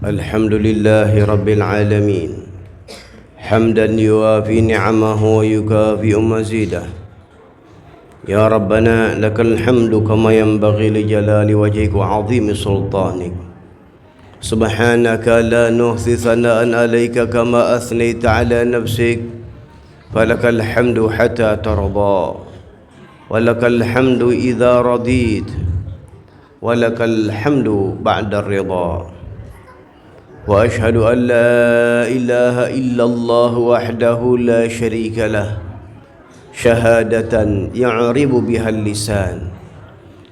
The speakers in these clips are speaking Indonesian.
الحمد لله رب العالمين حمدا يوافي نعمه ويكافئ مزيده. يا ربنا لك الحمد كما ينبغي لجلال وجهك وعظيم سلطانك. سبحانك لا نحصي ثناء عليك كما أثنيت على نفسك. فلك الحمد حتى ترضى، ولك الحمد إذا رضيت، ولك الحمد بعد الرضا. وأشهد أن لا إله إلا الله وحده لا شريك له شهادة يعرب بها اللسان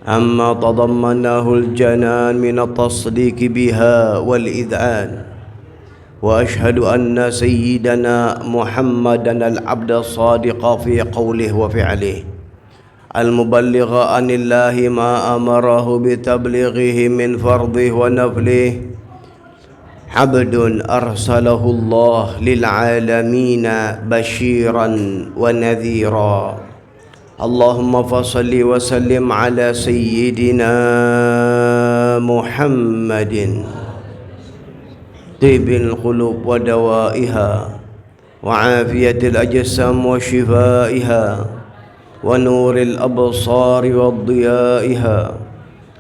أما تضمنه الجنان من التصديق بها والإذعان. وأشهد أن سيدنا محمدا العبد الصادق في قوله وفعله المبلغ عن الله ما أمره بتبليغه من فرضه ونفله. عبد أرسله الله للعالمين بشيرا ونذيرا. اللهم فصل وسلم على سيدنا محمد طيب القلوب ودوائها وعافية الأجسام وشفائها ونور الأبصار وضيائها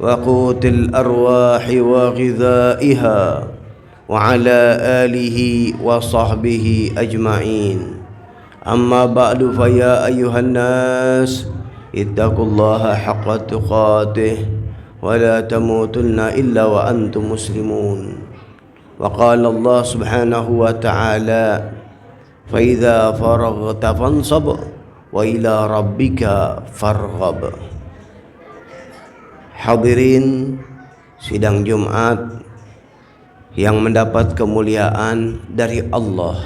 وقوت الأرواح وغذائها وعلى آله وصحبه أجمعين. أما بعد فيا أيها الناس اتقوا الله حق تقاته ولا تموتن إلا وأنتم مسلمون. وقال الله سبحانه وتعالى فإذا فرغت فانصب وإلى ربك فارغب. Hadirin sidang Jumat yang mendapat kemuliaan dari Allah.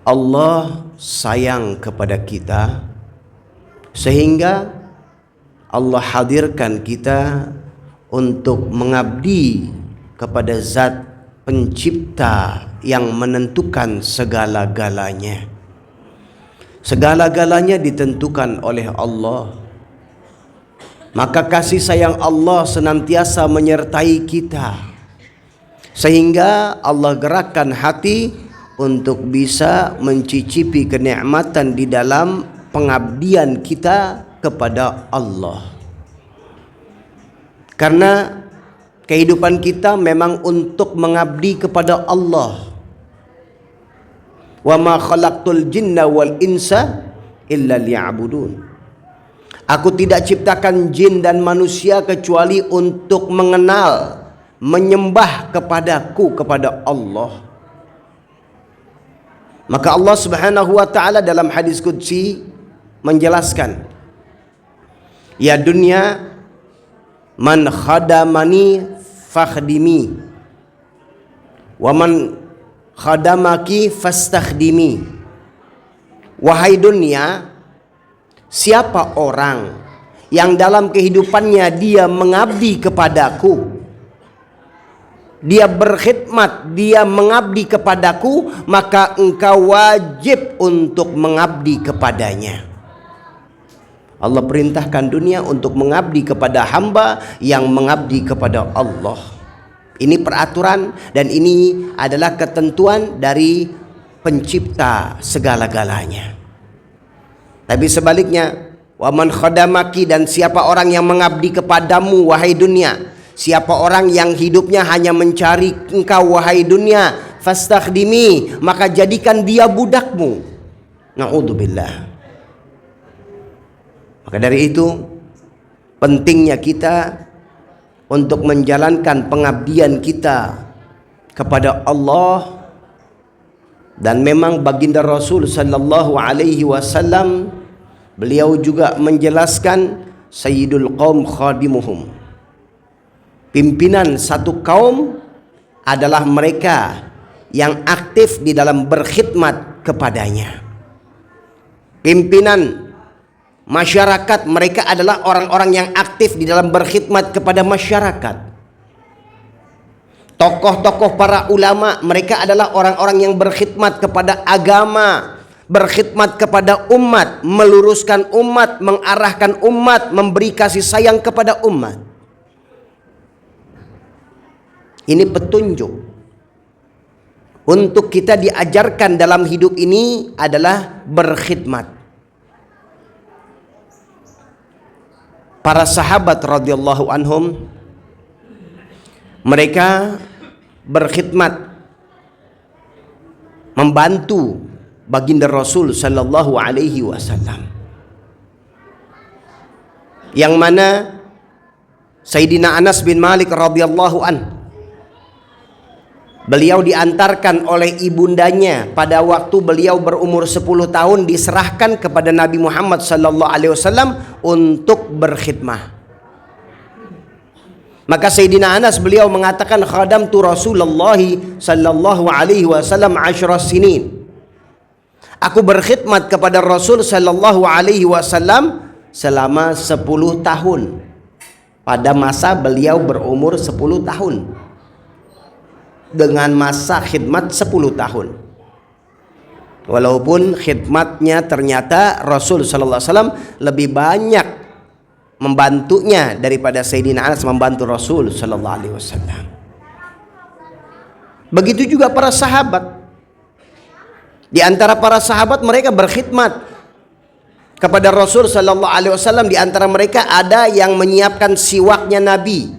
Allah sayang kepada kita sehingga Allah hadirkan kita untuk mengabdi kepada Zat Pencipta yang menentukan segala-galanya. Segala-galanya ditentukan oleh Allah. Maka kasih sayang Allah senantiasa menyertai kita, sehingga Allah gerakkan hati untuk bisa mencicipi kenikmatan di dalam pengabdian kita kepada Allah. Karena kehidupan kita memang untuk mengabdi kepada Allah. Wa ma khalaqtul jinna wal insa illa liya'budun. Aku tidak ciptakan jin dan manusia kecuali untuk mengenal, menyembah kepadaku, kepada Allah. Maka Allah Subhanahu wa taala dalam hadis qudsi menjelaskan, ya dunya man khadamani fakhdimi wa man khadamaki fastakhdimi. Wahai dunia, siapa orang yang dalam kehidupannya dia mengabdi kepadaku, dia berkhidmat, dia mengabdi kepadaku, maka engkau wajib untuk mengabdi kepadanya. Allah perintahkan dunia untuk mengabdi kepada hamba yang mengabdi kepada Allah. Ini peraturan dan ini adalah ketentuan dari pencipta segala-galanya. Tapi sebaliknya, wa man khadamaki, dan siapa orang yang mengabdi kepadamu wahai dunia, siapa orang yang hidupnya hanya mencari engkau wahai dunia, fastakhdimi, maka jadikan dia budakmu. Na'udzubillah. Maka dari itu pentingnya kita untuk menjalankan pengabdian kita kepada Allah. Dan memang baginda Rasul sallallahu alaihi wasallam, beliau juga menjelaskan sayyidul qaum khadimuhum. Pimpinan satu kaum adalah mereka yang aktif di dalam berkhidmat kepadanya. Pimpinan masyarakat, mereka adalah orang-orang yang aktif di dalam berkhidmat kepada masyarakat. Tokoh-tokoh para ulama, mereka adalah orang-orang yang berkhidmat kepada agama, berkhidmat kepada umat, meluruskan umat, mengarahkan umat, memberi kasih sayang kepada umat. Ini petunjuk untuk kita diajarkan dalam hidup ini adalah berkhidmat. Para sahabat radhiyallahu anhum, mereka berkhidmat, membantu baginda Rasul sallallahu alaihi wasallam. Yang mana Sayyidina Anas bin Malik radhiyallahu an, beliau diantarkan oleh ibundanya pada waktu beliau berumur 10 tahun, diserahkan kepada Nabi Muhammad sallallahu alaihi wasallam untuk berkhidmah. Maka Sayyidina Anas beliau mengatakan, khadamtu Rasulullah sallallahu alaihi wasallam 10 sinin. Aku berkhidmat kepada Rasul sallallahu alaihi wasallam selama 10 tahun. Pada masa beliau berumur 10 tahun. Dengan masa khidmat 10 tahun. Walaupun khidmatnya ternyata Rasul sallallahu alaihi wasallam lebih banyak membantunya daripada Sayyidina Anas membantu Rasul sallallahu alaihi wasallam. Begitu juga para sahabat. Di antara para sahabat mereka berkhidmat kepada Rasul sallallahu alaihi wasallam. Di antara mereka ada yang menyiapkan siwaknya Nabi,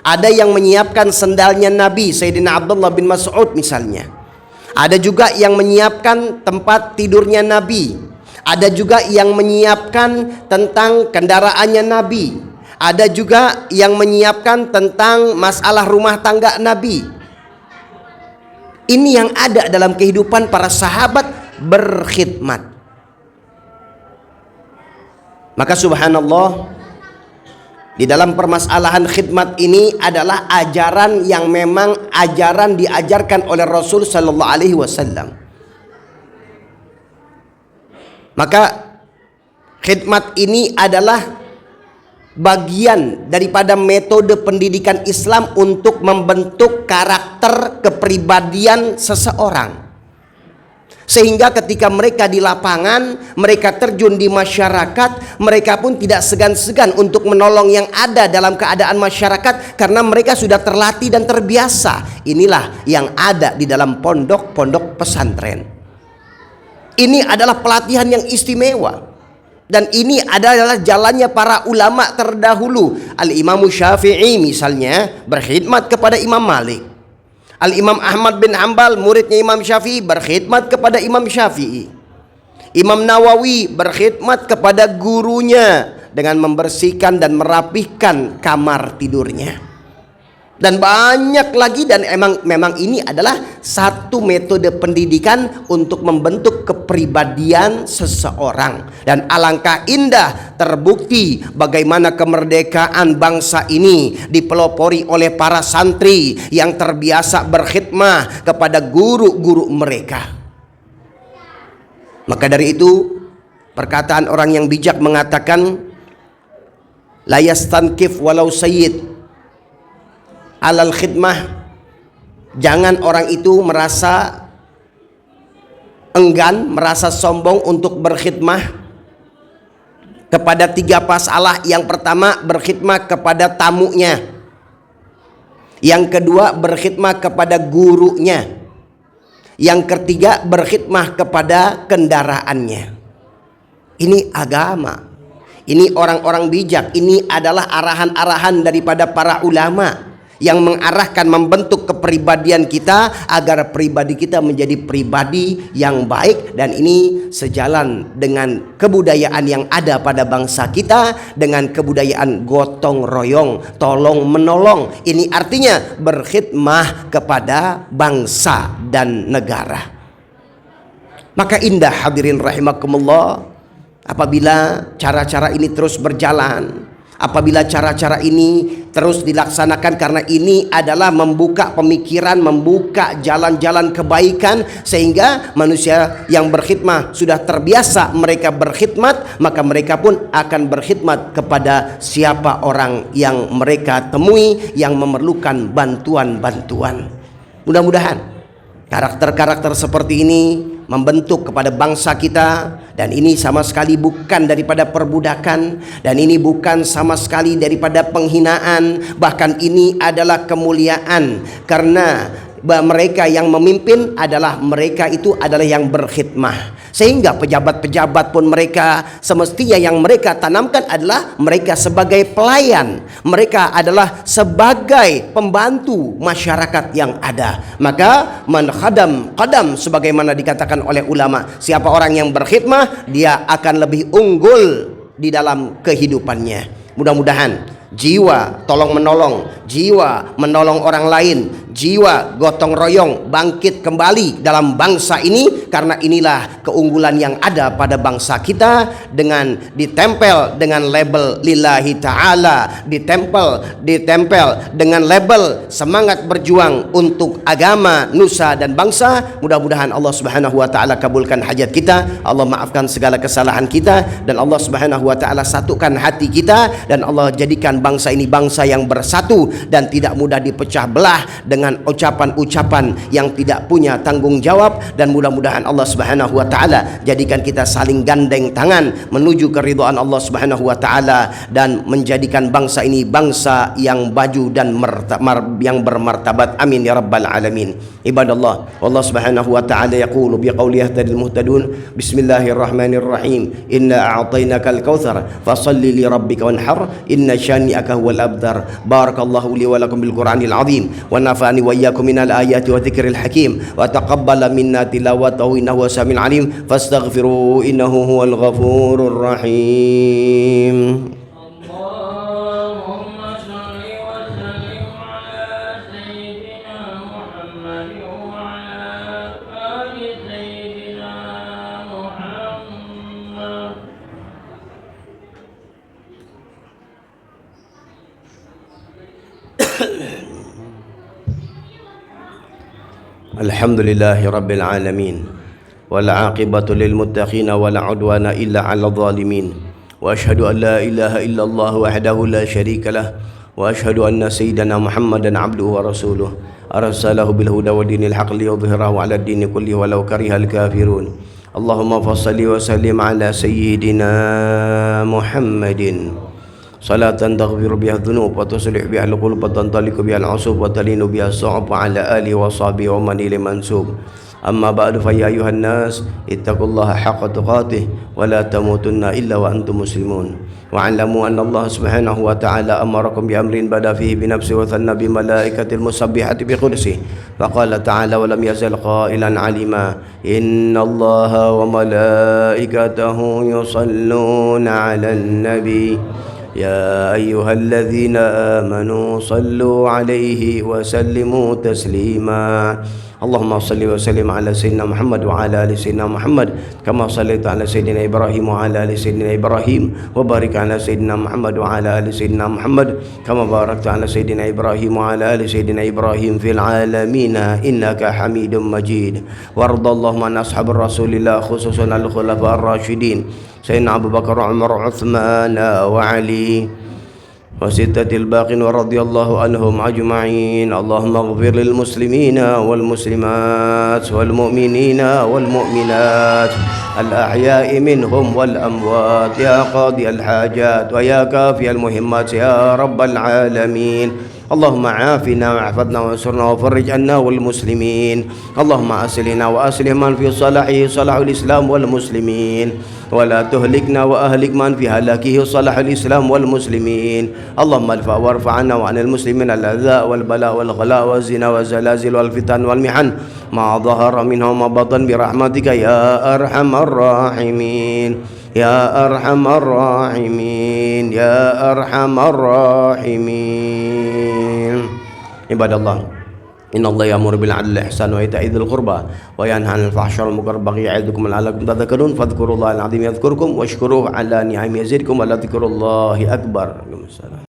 ada yang menyiapkan sendalnya Nabi, Sayyidina Abdullah bin Mas'ud misalnya. Ada juga yang menyiapkan tempat tidurnya Nabi. Ada juga yang menyiapkan tentang kendaraannya Nabi. Ada juga yang menyiapkan tentang masalah rumah tangga Nabi. Ini yang ada dalam kehidupan para sahabat berkhidmat. Maka subhanallah, di dalam permasalahan khidmat ini adalah ajaran yang memang ajaran diajarkan oleh Rasul sallallahu alaihi wasallam. Maka khidmat ini adalah bagian daripada metode pendidikan Islam untuk membentuk karakter kepribadian seseorang. Sehingga ketika mereka di lapangan, mereka terjun di masyarakat, mereka pun tidak segan-segan untuk menolong yang ada dalam keadaan masyarakat, karena mereka sudah terlatih dan terbiasa. Inilah yang ada di dalam pondok-pondok pesantren. Ini adalah pelatihan yang istimewa. Dan ini adalah jalannya para ulama terdahulu. Al-Imam Syafi'i misalnya berkhidmat kepada Imam Malik. Al-Imam Ahmad bin Hanbal, muridnya Imam Syafi'i, berkhidmat kepada Imam Syafi'i. Imam Nawawi berkhidmat kepada gurunya dengan membersihkan dan merapihkan kamar tidurnya. Dan banyak lagi, dan memang ini adalah satu metode pendidikan untuk membentuk kepribadian seseorang. Dan alangkah indah terbukti bagaimana kemerdekaan bangsa ini dipelopori oleh para santri yang terbiasa berkhidmah kepada guru-guru mereka. Maka dari itu, perkataan orang yang bijak mengatakan, la yastankif walau sayyid alal khidmah. Jangan orang itu merasa enggan, merasa sombong untuk berkhidmah kepada 3 masalah. Yang pertama, berkhidmah kepada tamunya. Yang kedua, berkhidmah kepada gurunya. Yang ketiga, berkhidmah kepada kendaraannya. Ini agama. Ini orang-orang bijak. Ini adalah arahan-arahan daripada para ulama yang mengarahkan, membentuk kepribadian kita agar pribadi kita menjadi pribadi yang baik. Dan ini sejalan dengan kebudayaan yang ada pada bangsa kita, dengan kebudayaan gotong royong, tolong menolong. Ini artinya berkhidmah kepada bangsa dan negara. Maka indah hadirin rahimakumullah apabila cara-cara ini terus berjalan, apabila cara-cara ini terus dilaksanakan, karena ini adalah membuka pemikiran, membuka jalan-jalan kebaikan, sehingga manusia yang berkhidmat sudah terbiasa mereka berkhidmat, maka mereka pun akan berkhidmat kepada siapa orang yang mereka temui yang memerlukan bantuan-bantuan. Mudah-mudahan karakter-karakter seperti ini membentuk kepada bangsa kita, dan ini sama sekali bukan daripada perbudakan, dan ini bukan sama sekali daripada penghinaan, bahkan ini adalah kemuliaan, karena mereka yang memimpin adalah mereka itu adalah yang berkhidmah, sehingga pejabat-pejabat pun mereka semestinya yang mereka tanamkan adalah mereka sebagai pelayan, mereka adalah sebagai pembantu masyarakat yang ada. Maka man khadam qadam, sebagaimana dikatakan oleh ulama, siapa orang yang berkhidmah dia akan lebih unggul di dalam kehidupannya. Mudah-mudahan jiwa tolong menolong, jiwa menolong orang lain, jiwa gotong royong bangkit kembali dalam bangsa ini, karena inilah keunggulan yang ada pada bangsa kita, dengan ditempel dengan label lillahi ta'ala, ditempel dengan label semangat berjuang untuk agama, nusa dan bangsa. Mudah-mudahan Allah Subhanahu wa taala kabulkan hajat kita, Allah maafkan segala kesalahan kita, dan Allah Subhanahu wa taala satukan hati kita, dan Allah jadikan bangsa ini bangsa yang bersatu dan tidak mudah dipecah belah dengan ucapan-ucapan yang tidak punya tanggung jawab. Dan mudah-mudahan Allah Subhanahu wa taala jadikan kita saling gandeng tangan menuju keridhaan Allah Subhanahu wa taala, dan menjadikan bangsa ini bangsa yang baju dan yang bermartabat. Amin ya rabbal alamin. Ibadallah, Allah Subhanahu wa taala yaqulu biqauli yahtadil muhtadun, bismillahirrahmanirrahim, inna a'tainakal kautsar fasalli li rabbika wanhar, inna syani'aka huwal abtar. Barakallahu li wa lakum bil Qur'anil azim, wa nafa'ani wa iyyakum minal ayati wa dzikril hakim, wa taqabbala minna tilawatahu innahu samiul alim, fastaghfiru innahu huwal ghafurur rahim. Alhamdulillahi rabbil alamin, wal aqibatu lil muttaqin, wala udwana illa 'alal zalimin, wa asyhadu an la ilaha illallah wahdahu la syarika lah, wa asyhadu anna sayyidana Muhammadan 'abduhu wa rasuluh, arsalahu bil huda wa dinil haqq liyudhhirahu 'ala ad-dini kullihi walau karihal kafirun. Allahumma fassalli wa sallim 'ala sayyidina Muhammadin salatan taghfiru biha dhunub wa tuslih biha al-qulub wa tantaliqu biha al-'usub wa talinu biha as-su'ub wa 'ala alihi wa sahbihi wa man ilaihi mansub. Amma ba'du, fa ya ayuhan nas ittaqullaha haqqa tuqatih wa la tamutunna illa wa antum muslimun. Wa 'alamu anna Allah Subhanahu wa ta'ala amarakum bi amrin bada fihi bi nafsihi wa thanna bi malaikatil musabbihati bi qudsihi. Fa qala ta'ala wa lam yazal qailan 'alima, inna Allaha wa malaikatahu yusalluna 'alan nabi يا أيها الذين آمنوا صلوا عليه وسلموا تسليما. اللهم صل وسلم على سيدنا محمد وعلى آل سيدنا محمد كما صليت على سيدنا إبراهيم وعلى آل سيدنا إبراهيم وبارك على سيدنا محمد وعلى آل سيدنا محمد كما باركت على سيدنا إبراهيم وعلى آل سيدنا إبراهيم في العالمين إنك حميد مجيد. وارض اللهم عن أصحاب رسول الله خصوصا الخلفاء الراشدين سيدنا أبو بكر وعمر وعثمان وعلي وستة الباقين ورضي الله عنهم أجمعين. اللهم اغفر للمسلمين والمسلمات والمؤمنين والمؤمنات الأحياء منهم والأموات يا قاضي الحاجات ويا كافي المهمات يا رب العالمين. اللهم عافنا واحفظنا وانصرنا وفرج عنا والمسلمين. اللهم أصلنا وأصلح من في صلاحه صلاح الإسلام والمسلمين، ولا تهلكنا وأهلك من في هلاكه صلاح الإسلام والمسلمين. اللهم ارفع وارفع عنا وعن المسلمين الأذى والبلاء والغلاء والزنا والزلازل والفتن والمحن ما ظهر منها وما بطن برحمتك يا أرحم الراحمين يا أرحم الراحمين يا أرحم الراحمين. Ibadallah, innallaha ya'muru bil 'adli wal ihsani wa ita'i dzil qurba wa yanha 'anil fahsya'i wal munkari wal baghi ya'idukum la'allakum tadhakkarun. Fadhkurullaha al-'azim yadhkurkum washkuruhu 'ala ni'amihi yazidkum wa la dzikrullahi akbar.